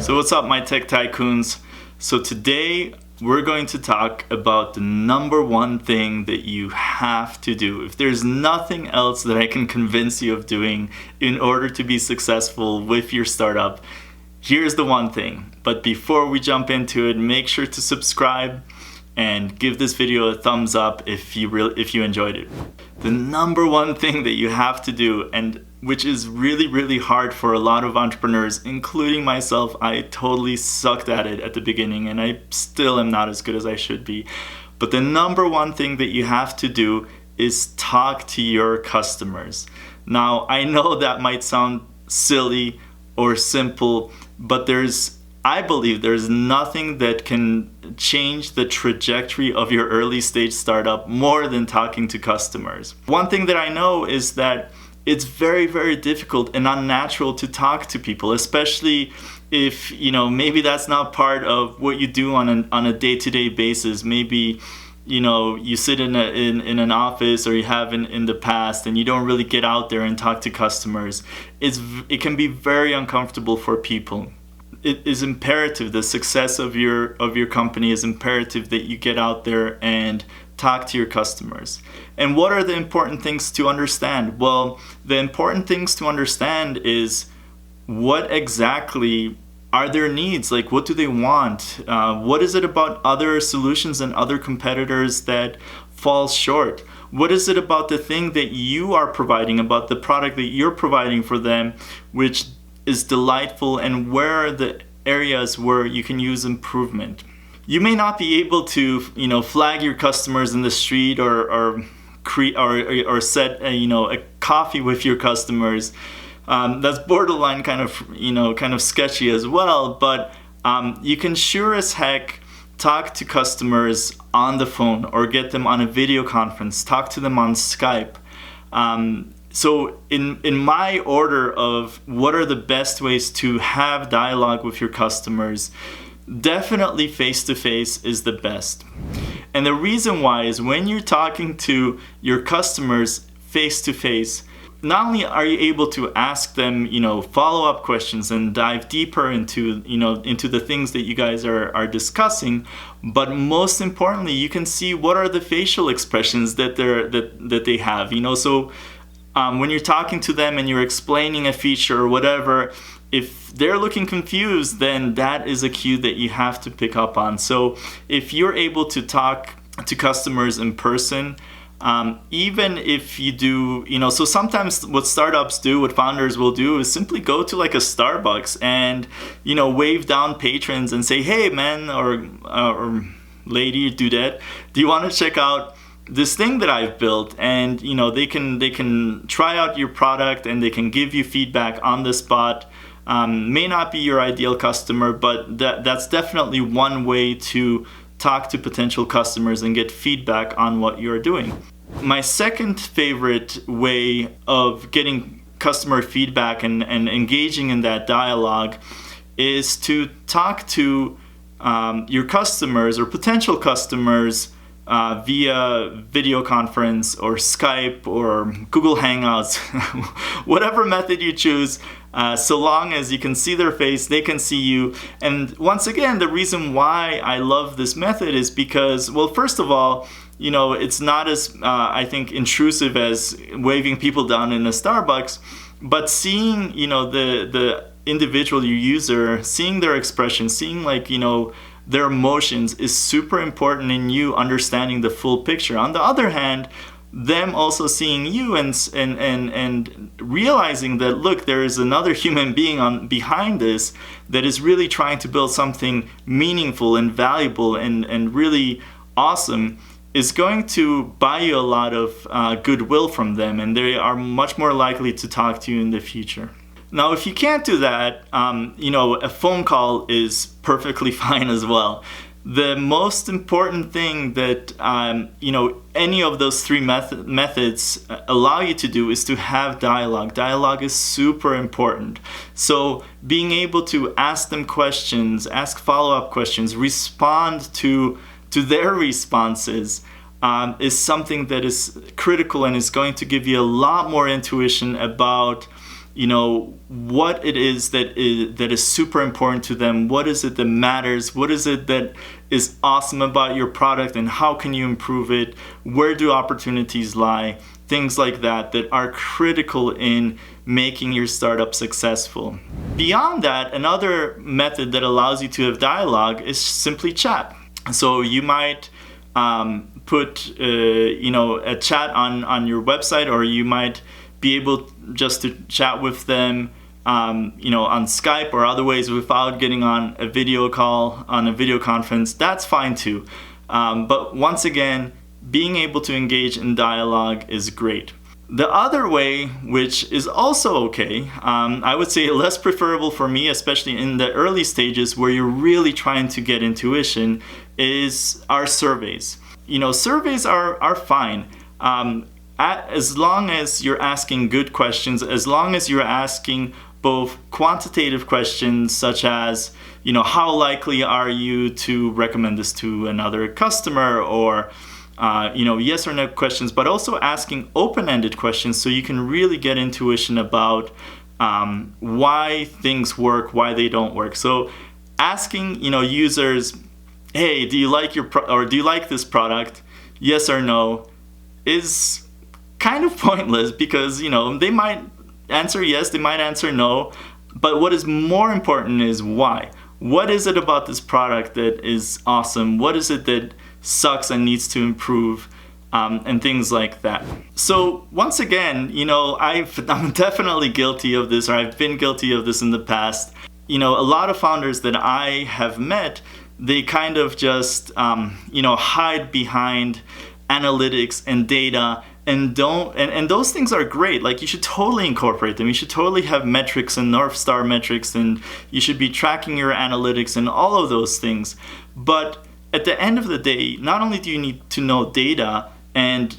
So what's up, my tech tycoons? So today we're going to talk about the number one thing that you have to do. If there's nothing else that I can convince you of doing in order to be successful with your startup, here's the one thing. But before we jump into it, make sure to subscribe and give this video a thumbs up if you enjoyed it. The number one thing that you have to do, and which is really hard for a lot of entrepreneurs, including myself. I totally sucked at it at the beginning, and I still am not as good as I should be. But the number one thing that you have to do is talk to your customers. Now, I know that might sound silly or simple, but I believe there's nothing that can change the trajectory of your early stage startup more than talking to customers. One thing that I know is that it's very difficult and unnatural to talk to people, especially if maybe that's not part of what you do on a day-to-day basis. Maybe you sit in an office, or you have in the past, and you don't really get out there and talk to customers. It can be very uncomfortable for people. It is imperative. The success of your company is imperative that you get out there and talk to your customers. And what are the important things to understand? Well, the important things to understand is what exactly are their needs? Like, what do they want? What is it about other solutions and other competitors that falls short? What is it about the thing that you are providing, about the product that you're providing for them, which is delightful, and where are the areas where you can use improvement? You may not be able to, flag your customers in the street or set a coffee with your customers. That's borderline kind of sketchy as well. But you can sure as heck talk to customers on the phone, or get them on a video conference. Talk to them on Skype. So in my order of what are the best ways to have dialogue with your customers, definitely face-to-face is the best. And the reason why is when you're talking to your customers face-to-face, not only are you able to ask them, follow-up questions and dive deeper into the things that you guys are discussing, but most importantly, you can see what are the facial expressions that they have. So when you're talking to them and you're explaining a feature or whatever, if they're looking confused, then that is a cue that you have to pick up on. So if you're able to talk to customers in person, even if you do, so sometimes what startups do, what founders will do, is simply go to like a Starbucks and, wave down patrons and say, hey man, or lady, dudette, do you want to check out this thing that I've built? And they can try out your product and they can give you feedback on the spot. May not be your ideal customer, but that's definitely one way to talk to potential customers and get feedback on what you're doing. My second favorite way of getting customer feedback and engaging in that dialogue is to talk to your customers or potential customers via video conference or Skype or Google Hangouts, whatever method you choose, so long as you can see their face, they can see you. And once again, the reason why I love this method is because, well, first of all, it's not as, I think, intrusive as waving people down in a Starbucks, but seeing, the individual user, seeing their expression, seeing their emotions is super important in you understanding the full picture. On the other hand, them also seeing you and realizing that, look, there is another human being behind this that is really trying to build something meaningful and valuable and really awesome, is going to buy you a lot of goodwill from them, and they are much more likely to talk to you in the future. Now, if you can't do that, a phone call is perfectly fine as well. The most important thing that any of those three methods allow you to do is to have dialogue. Dialogue is super important. So being able to ask them questions, ask follow-up questions, respond to their responses is something that is critical and is going to give you a lot more intuition about what it is that is super important to them. What is it that matters? What is it that is awesome about your product, and how can you improve it? Where do opportunities lie? Things like that are critical in making your startup successful. Beyond that, another method that allows you to have dialogue is simply chat. So you might put a chat on your website, or you might be able just to chat with them on Skype or other ways without getting on a video call, on a video conference. That's fine too. But once again, being able to engage in dialogue is great. The other way, which is also okay, I would say less preferable for me, especially in the early stages where you're really trying to get intuition, is our surveys. Surveys are fine. As long as you're asking good questions, as long as you're asking both quantitative questions such as, how likely are you to recommend this to another customer, or yes or no questions, but also asking open-ended questions so you can really get intuition about why things work, why they don't work. So asking, users, hey, do you like do you like this product? Yes or no, is kind of pointless, because they might answer yes, they might answer no, but what is more important is why. What is it about this product that is awesome? What is it that sucks and needs to improve, and things like that. So once again, I'm definitely guilty of this, or I've been guilty of this in the past. A lot of founders that I have met, they kind of just hide behind analytics and data, and those things are great. Like, you should totally incorporate them. You should totally have metrics and North Star metrics, and you should be tracking your analytics and all of those things. But at the end of the day, not only do you need to know data, and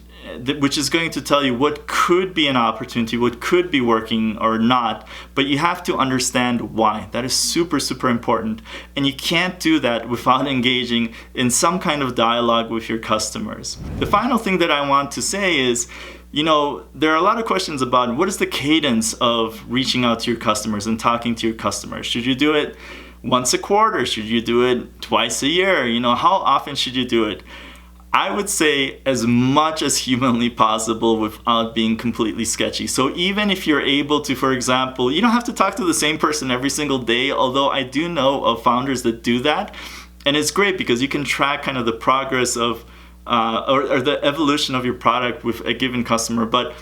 which is going to tell you what could be an opportunity, what could be working or not, but you have to understand why. That is super, super important. And you can't do that without engaging in some kind of dialogue with your customers. The final thing that I want to say is, there are a lot of questions about what is the cadence of reaching out to your customers and talking to your customers. Should you do it once a quarter? Should you do it twice a year? How often should you do it? I would say as much as humanly possible without being completely sketchy. So even if you're able to, for example, you don't have to talk to the same person every single day, although I do know of founders that do that. And it's great because you can track kind of the progress of or the evolution of your product with a given customer. But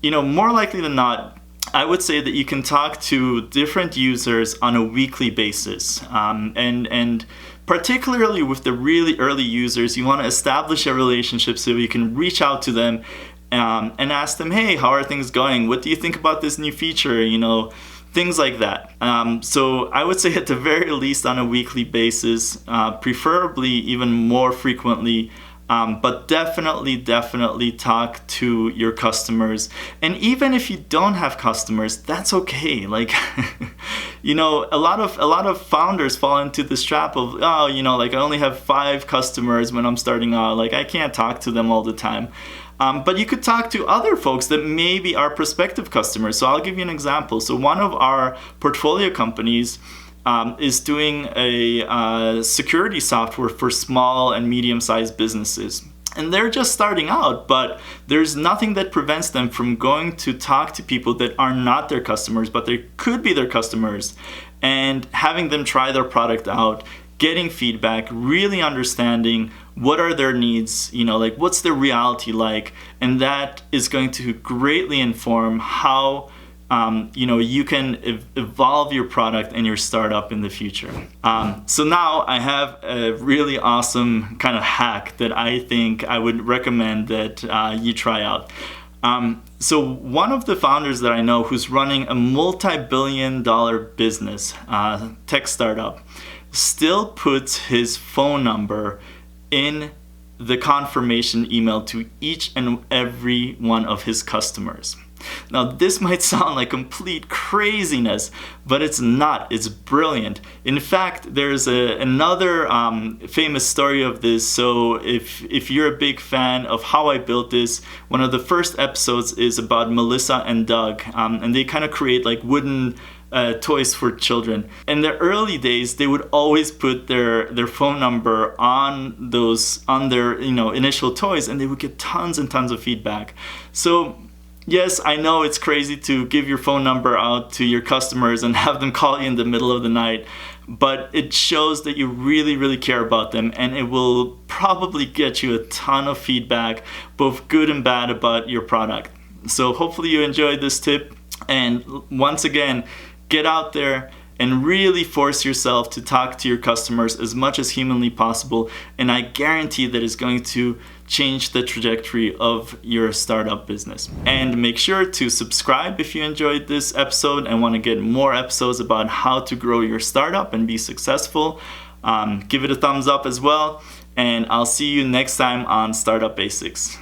more likely than not, I would say that you can talk to different users on a weekly basis, and particularly with the really early users, you want to establish a relationship so you can reach out to them and ask them, hey, how are things going? What do you think about this new feature? Things like that. So I would say at the very least on a weekly basis, preferably even more frequently. But definitely talk to your customers. And even if you don't have customers, that's okay. Like, a lot of founders fall into this trap of, I only have 5 customers when I'm starting out. Like, I can't talk to them all the time. But you could talk to other folks that maybe are prospective customers. So I'll give you an example. So one of our portfolio companies is doing a security software for small and medium-sized businesses. And they're just starting out, but there's nothing that prevents them from going to talk to people that are not their customers, but they could be their customers, and having them try their product out, getting feedback, really understanding what are their needs, what's their reality like, and that is going to greatly inform how you can evolve your product and your startup in the future. So now I have a really awesome kind of hack that I think I would recommend that you try out. So one of the founders that I know who's running a multi-billion-dollar business, tech startup, still puts his phone number in the confirmation email to each and every one of his customers. Now, this might sound like complete craziness, but it's not. It's brilliant. In fact, there's another famous story of this. So if you're a big fan of how I built this, one of the first episodes is about Melissa and Doug, and they kind of create like wooden toys for children. In the early days, they would always put their phone number on their initial toys, and they would get tons and tons of feedback. So yes, I know it's crazy to give your phone number out to your customers and have them call you in the middle of the night, but it shows that you really, really care about them, and it will probably get you a ton of feedback, both good and bad, about your product. So hopefully you enjoyed this tip, and once again, get out there and really force yourself to talk to your customers as much as humanly possible, and I guarantee that it's going to change the trajectory of your startup business. And make sure to subscribe if you enjoyed this episode and want to get more episodes about how to grow your startup and be successful. Give it a thumbs up as well, and I'll see you next time on Startup Basics.